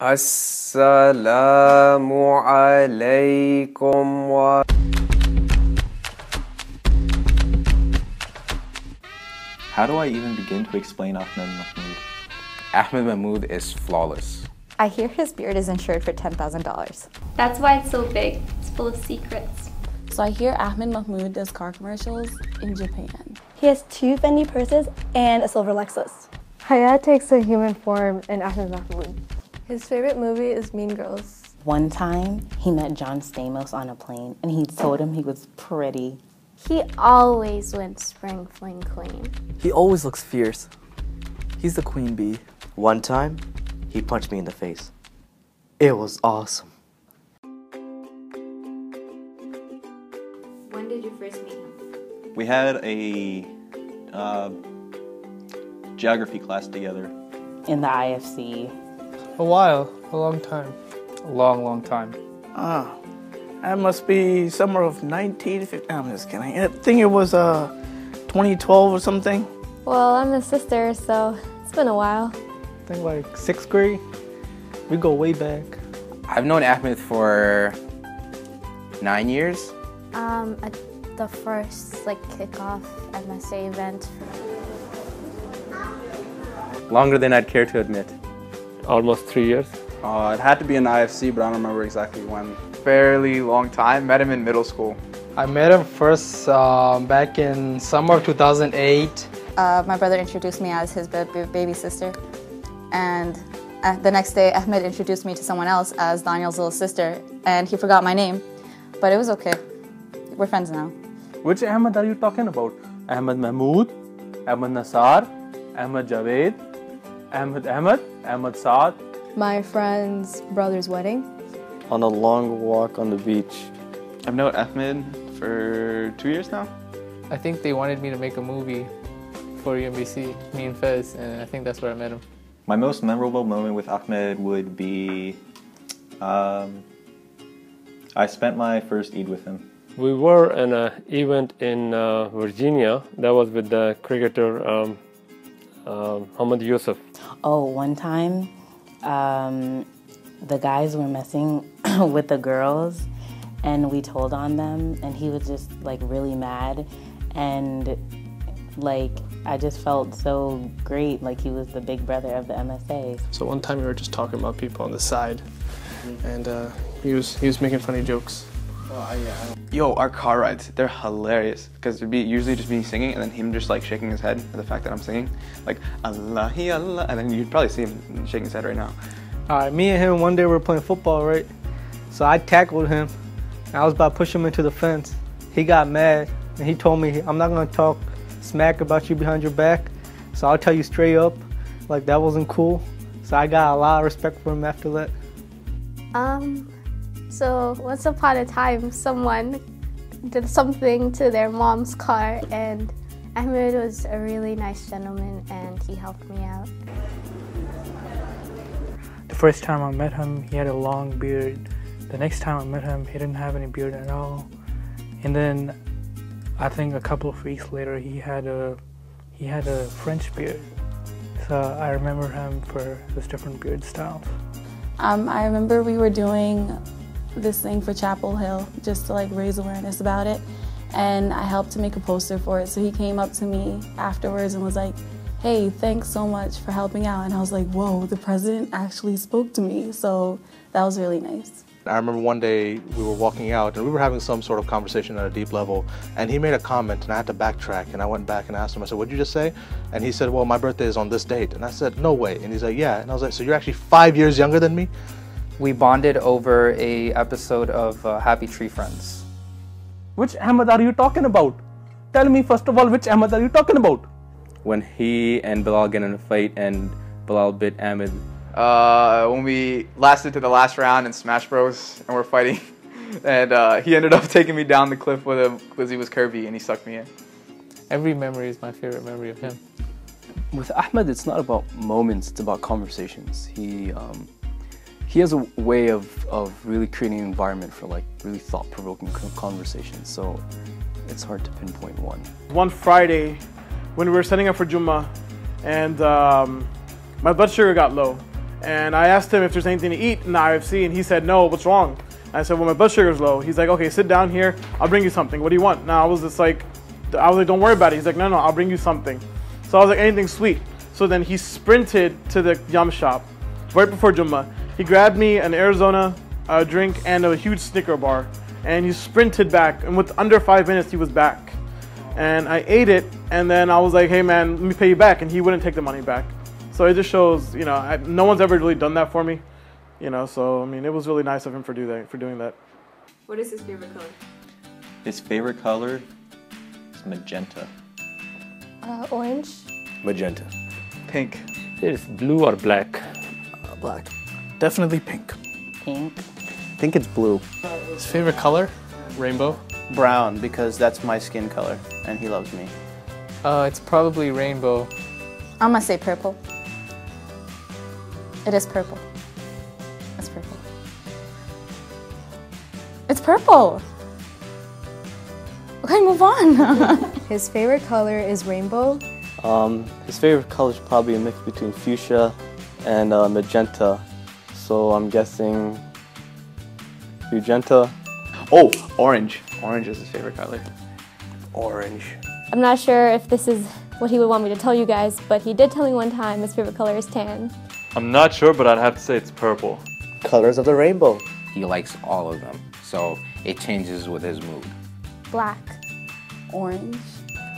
Assalamu alaikum wa. How do I even begin to explain Ahmed Mahmood? Ahmed Mahmood is flawless. I hear his beard is insured for $10,000. That's why it's so big. It's full of secrets. So I hear Ahmed Mahmood does car commercials in Japan. He has 2 Fendi purses and a silver Lexus. Hayat takes a human form in Ahmed Mahmood. His favorite movie is Mean Girls. One time, he met John Stamos on a plane, and he told him he was pretty. He always went spring fling clean. He always looks fierce. He's the queen bee. One time, he punched me in the face. It was awesome. When did you first meet him? We had a geography class together. In the IFC. A while, a long time. A long time. That must be summer of 1950. I'm just kidding. I think it was 2012 or something. Well, I'm his sister, so it's been a while. I think like 6th grade. We go way back. I've known Ahmed for 9 years. At the first kickoff MSA event. Longer than I'd care to admit. Almost 3 years. It had to be an IFC, but I don't remember exactly when. Fairly long time. Met him in middle school. I met him first back in summer of 2008. My brother introduced me as his baby sister. And the next day, Ahmed introduced me to someone else as Daniel's little sister. And he forgot my name. But it was okay. We're friends now. Which Ahmed are you talking about? Ahmed Mahmood? Ahmed Nassar? Ahmed Javed? Ahmed Saad? My friend's brother's wedding. On a long walk on the beach. I've known Ahmed for 2 years now. I think they wanted me to make a movie for UMBC, me and Fez, and I think that's where I met him. My most memorable moment with Ahmed would be I spent my first Eid with him. We were in an event in Virginia that was with the cricketer Muhammad Yusuf. Oh, one time, the guys were messing with the girls, and we told on them, and he was just really mad, and I just felt so great, he was the big brother of the MSA. So one time we were just talking about people on the side, and he was making funny jokes. Yo, our car rides, they're hilarious. Because it'd be usually just me singing and then him just shaking his head at the fact that I'm singing. Allahi Allah, and then you'd probably see him shaking his head right now. Alright, me and him one day we were playing football, right? So I tackled him, and I was about to push him into the fence. He got mad, and he told me, I'm not gonna talk smack about you behind your back, so I'll tell you straight up, that wasn't cool. So I got a lot of respect for him after that. So once upon a time, someone did something to their mom's car, and Ahmed was a really nice gentleman, and he helped me out. The first time I met him, he had a long beard. The next time I met him, he didn't have any beard at all. And then I think a couple of weeks later, he had a French beard. So I remember him for his different beard styles. I remember we were doing this thing for Chapel Hill just to raise awareness about it, and I helped to make a poster for it. So he came up to me afterwards and was like, hey, thanks so much for helping out. And I was like, whoa, the president actually spoke to me. So that was really nice. I remember one day we were walking out and we were having some sort of conversation at a deep level, and he made a comment and I had to backtrack, and I went back and asked him, I said, what'd you just say? And he said, well, my birthday is on this date. And I said, no way. And he's like, yeah. And I was like, so you're actually 5 years younger than me? We bonded over a episode of Happy Tree Friends. Which Ahmed are you talking about? Tell me first of all, which Ahmed are you talking about? When he and Bilal get in a fight and Bilal bit Ahmed. When we lasted to the last round in Smash Bros. And we're fighting, and he ended up taking me down the cliff with him because he was curvy and he sucked me in. Every memory is my favorite memory of him. With Ahmed, it's not about moments, it's about conversations. He has a way of really creating an environment for really thought-provoking conversations, so it's hard to pinpoint one. One Friday, when we were setting up for Jummah, and my blood sugar got low, And I asked him if there's anything to eat in the IFC, and he said, no, what's wrong? And I said, well, my blood sugar's low. He's like, okay, sit down here. I'll bring you something. What do you want? Now I was like, don't worry about it. He's like, no, I'll bring you something. So I was like, anything sweet. So then he sprinted to the yum shop right before Jummah. He grabbed me an Arizona drink and a huge Snicker bar. And he sprinted back. And with under 5 minutes, he was back. And I ate it. And then I was like, hey, man, let me pay you back. And he wouldn't take the money back. So it just shows, you know, no one's ever really done that for me. You know, so, I mean, it was really nice of him for doing that. What is his favorite color? His favorite color is magenta. Orange. Magenta. Pink. It's blue or black? Black. Definitely pink. Pink. I think it's blue. His favorite color? Rainbow. Brown, because that's my skin color, and he loves me. It's probably rainbow. I'm gonna say purple. It is purple. It's purple. It's purple! Okay, move on. His favorite color is rainbow. His favorite color is probably a mix between fuchsia and magenta. So I'm guessing magenta. Oh, orange. Orange is his favorite color. Orange. I'm not sure if this is what he would want me to tell you guys, but he did tell me one time his favorite color is tan. I'm not sure, but I'd have to say it's purple. Colors of the rainbow. He likes all of them, so it changes with his mood. Black. Orange.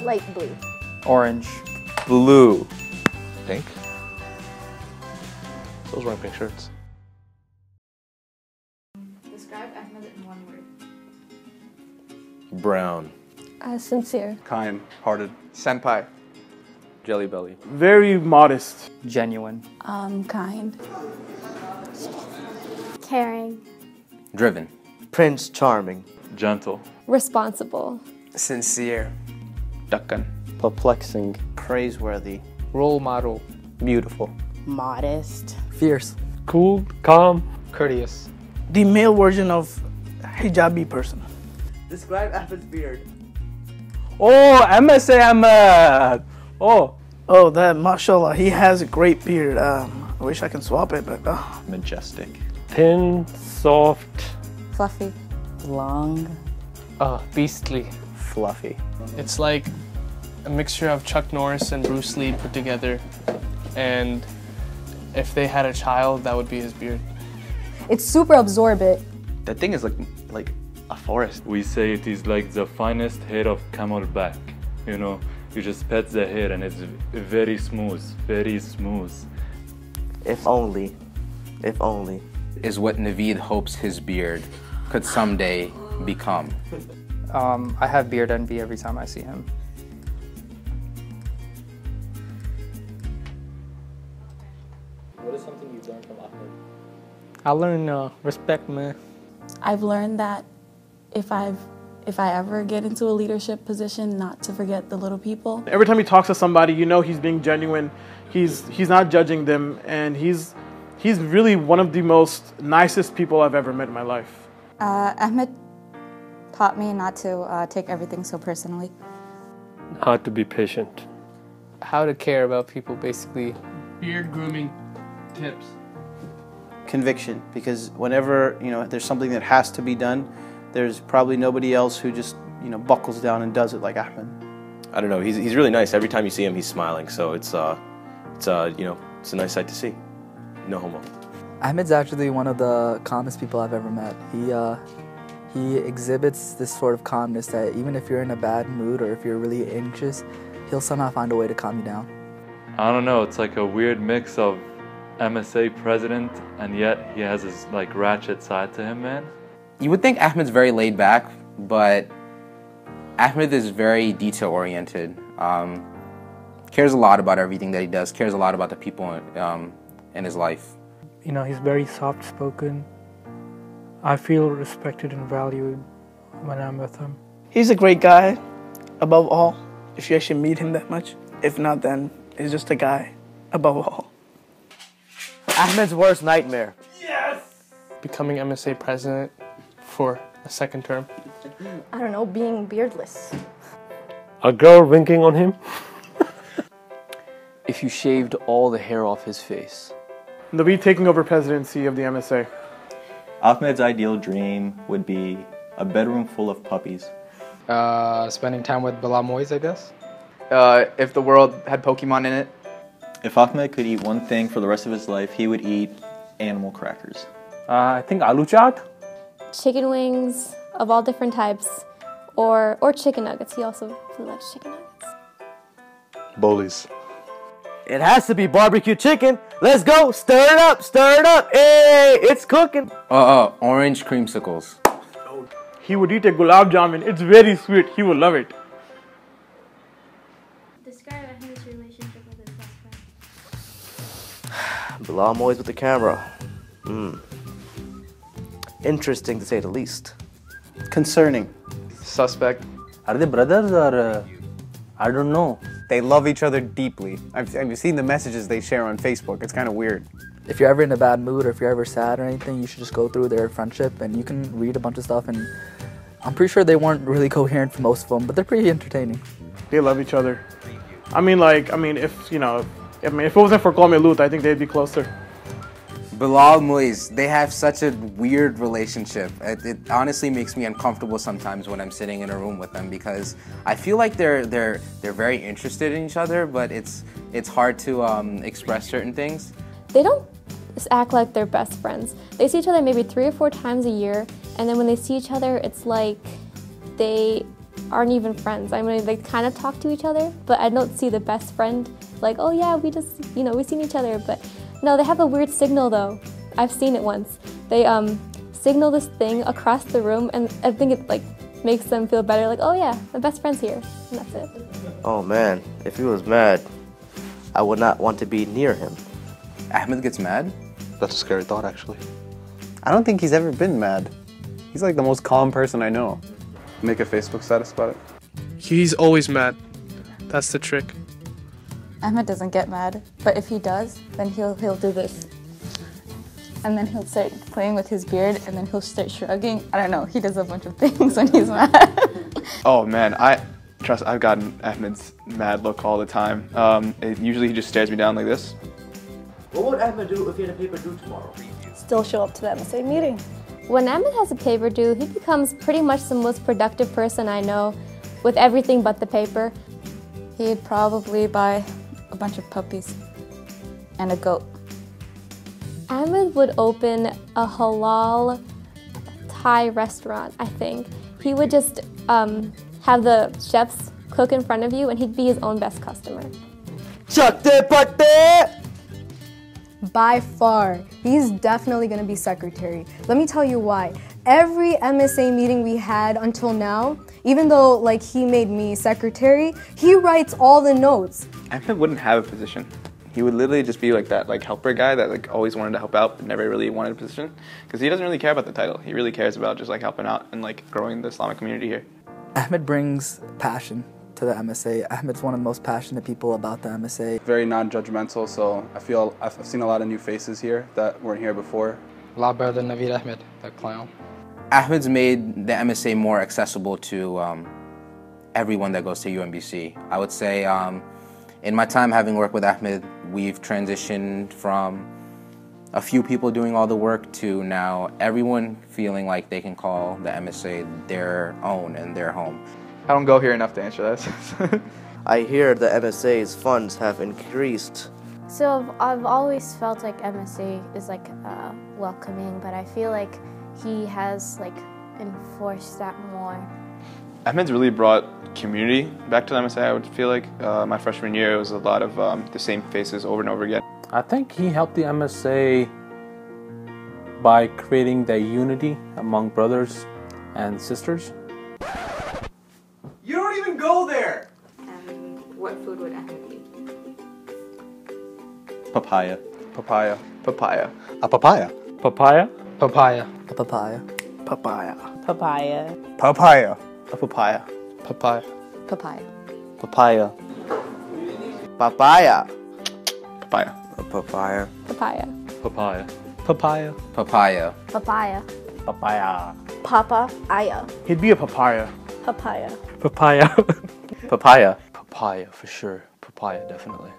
Light blue. Orange. Blue. Pink. Those wearing pink shirts. Describe Ahmed in one word. Brown. Sincere. Kind-hearted. Senpai. Jelly belly. Very modest. Genuine. Kind. Caring. Driven. Prince Charming. Gentle. Responsible. Sincere. Dakkan. Perplexing. Praiseworthy. Role model. Beautiful. Modest. Fierce. Cool, calm. Courteous. The male version of hijabi person. Describe Ahmed's beard. Oh, MSA Ahmed! Oh, that, mashallah, he has a great beard. I wish I can swap it, but... Majestic. Thin, soft. Fluffy. Long. Beastly. Fluffy. It's like a mixture of Chuck Norris and Bruce Lee put together. And if they had a child, that would be his beard. It's super absorbent. That thing is like a forest. We say it is like the finest hair of camel back. You know, you just pet the hair and it's very smooth, very smooth. If only. If only. Is what Naveed hopes his beard could someday become. I have beard envy every time I see him. What is something you've learned from Ahmed? I learned respect, man. I've learned that if I ever get into a leadership position, not to forget the little people. Every time he talks to somebody, you know he's being genuine. He's not judging them, and he's really one of the most nicest people I've ever met in my life. Ahmed taught me not to take everything so personally. How to be patient. How to care about people, basically. Beard grooming tips. Conviction, because whenever there's something that has to be done, there's probably nobody else who just buckles down and does it like Ahmed. I don't know. He's really nice. Every time you see him, he's smiling. So it's a nice sight to see. No homo. Ahmed's actually one of the calmest people I've ever met. He exhibits this sort of calmness that even if you're in a bad mood or if you're really anxious, he'll somehow find a way to calm you down. I don't know, it's like a weird mix of MSA president and yet he has this like ratchet side to him, man. You would think Ahmed's very laid back, but Ahmed is very detail oriented. Cares a lot about everything that he does, cares a lot about the people in his life. You know, he's very soft-spoken. I feel respected and valued when I'm with him. He's a great guy, above all, if you actually meet him that much. If not, then he's just a guy, above all. Ahmed's worst nightmare. Yes! Becoming MSA president for a second term. I don't know, being beardless. A girl winking on him? If you shaved all the hair off his face. They'll be taking over presidency of the MSA. Ahmed's ideal dream would be a bedroom full of puppies. Spending time with Bilal Moise, I guess. If the world had Pokemon in it. If Ahmed could eat one thing for the rest of his life, he would eat animal crackers. I think aloo chaat. Chicken wings of all different types, or chicken nuggets. He also really likes chicken nuggets. Bolies. It has to be barbecue chicken. Let's go. Stir it up. Stir it up. Hey, it's cooking. Orange creamsicles. He would eat a gulab jamun. It's very sweet. He would love it. Describe Ahmed's relationship with his best friend. Bilal Moise with the camera. Interesting to say the least. Concerning. Suspect. Are they brothers or I don't know. They love each other deeply. I've seen the messages they share on Facebook. It's kind of weird. If you're ever in a bad mood or if you're ever sad or anything, you should just go through their friendship and you can read a bunch of stuff, and I'm pretty sure they weren't really coherent for most of them, but they're pretty entertaining. They love each other. If it wasn't for Qawmi Lut, I think they'd be closer. Bilal Moise, they have such a weird relationship. It honestly makes me uncomfortable sometimes when I'm sitting in a room with them, because I feel like they're very interested in each other, but it's hard to express certain things. They don't act like they're best friends. They see each other maybe 3 or 4 times a year, and then when they see each other, it's like they aren't even friends. I mean, they kind of talk to each other, but I don't see the best friend like, oh yeah, we just, we've seen each other, but no, they have a weird signal though. I've seen it once. They signal this thing across the room, and I think it makes them feel better, like, oh yeah, my best friend's here, and that's it. Oh man, if he was mad, I would not want to be near him. Ahmed gets mad? That's a scary thought, actually. I don't think he's ever been mad. He's like the most calm person I know. Make a Facebook status about it. He's always mad. That's the trick. Ahmed doesn't get mad, but if he does, then he'll do this. And then he'll start playing with his beard, and then he'll start shrugging. I don't know, he does a bunch of things when he's mad. Oh man, I've gotten Ahmed's mad look all the time. Usually he just stares me down like this. What would Ahmed do if he had a paper due tomorrow? Still show up to the MSA meeting. When Ahmed has a paper due, he becomes pretty much the most productive person I know, with everything but the paper. He'd probably buy a bunch of puppies and a goat. Ahmed would open a halal Thai restaurant, I think. He would just have the chefs cook in front of you, and he'd be his own best customer. Chatte patte! By far, he's definitely going to be secretary. Let me tell you why. Every MSA meeting we had until now, even though he made me secretary, he writes all the notes. Ahmed wouldn't have a position. He would literally just be like that helper guy that always wanted to help out but never really wanted a position, because he doesn't really care about the title. He really cares about just helping out and growing the Islamic community here. Ahmed brings passion to the MSA. Ahmed's one of the most passionate people about the MSA. Very non-judgmental, so I feel I've seen a lot of new faces here that weren't here before. A lot better than Naveed Ahmed, that clown. Ahmed's made the MSA more accessible to everyone that goes to UMBC. I would say in my time having worked with Ahmed, we've transitioned from a few people doing all the work to now everyone feeling like they can call the MSA their own and their home. I don't go here enough to answer that. I hear the MSA's funds have increased. So I've always felt like MSA is welcoming, but I feel like he has enforced that more. Ahmed's really brought community back to the MSA. I would feel like my freshman year it was a lot of the same faces over and over again. I think he helped the MSA by creating the unity among brothers and sisters. You don't even go there! What food would Ahmed eat? Papaya. Papaya. Papaya. A papaya. Papaya. Papaya. A papaya. Papaya. Papaya. Papaya. A papaya. Papaya. Papaya. Papaya. Papaya. Papaya. A papaya. Papaya. Papaya. Papaya. Papaya. Papaya. Papaya. Papaya. He'd be a papaya. Papaya. Papaya. Papaya. Papaya, for sure. Papaya, definitely.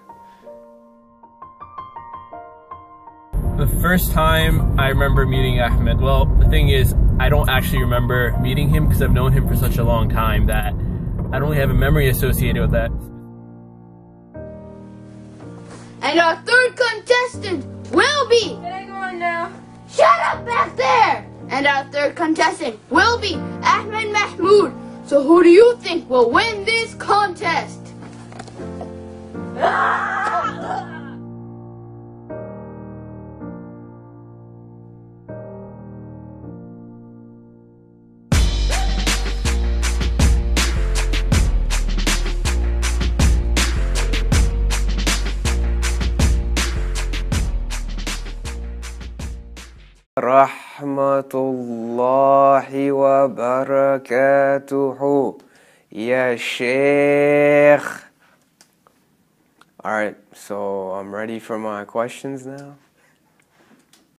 The first time I remember meeting Ahmed, well, the thing is, I don't actually remember meeting him because I've known him for such a long time that I don't really have a memory associated with that. And our third contestant will be... Getting on now. Shut up back there! And our third contestant will be Ahmed Mahmood. So who do you think will win this contest? Rahmatullahi wa barakatuhu. Ya Sheikh. Alright, so I'm ready for my questions now.